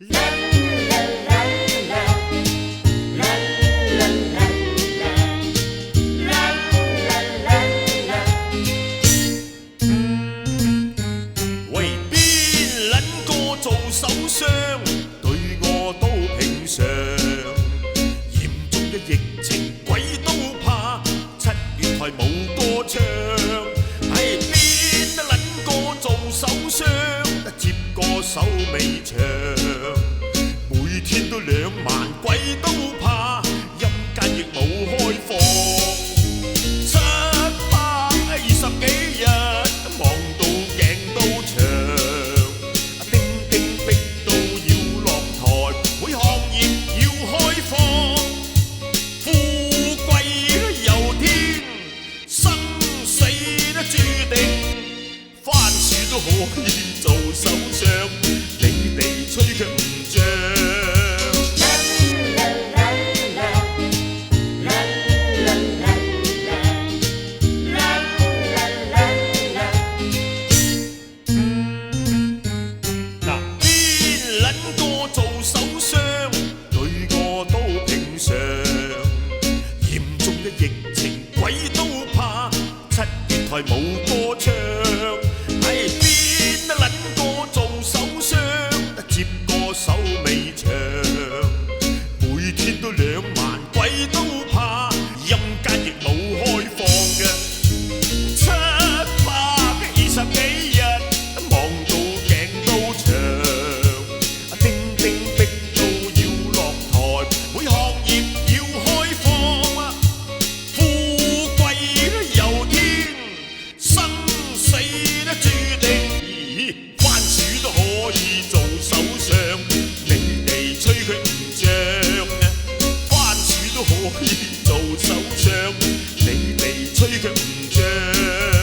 为边撚個做首相，對我都平常。嚴重嘅疫情鬼都怕，7月台冇歌唱。係邊撚個做首相，接個手尾長。每天都2萬，鬼都怕，陰間亦冇開放。720幾日，忙到頸都長，叮叮逼到要落台，每行業要開放。富貴由天，生死注定，番薯都可以做首相，你哋吹卻唔脹。做首相對我都平常，嚴重嘅疫情鬼都怕，7月台冇歌唱。係邊撚個做首相，接個手尾長。每天都2萬，鬼都怕，陰間亦冇開放嘅。720幾日，忙到頸都長。可以做首相，你哋吹卻唔脹。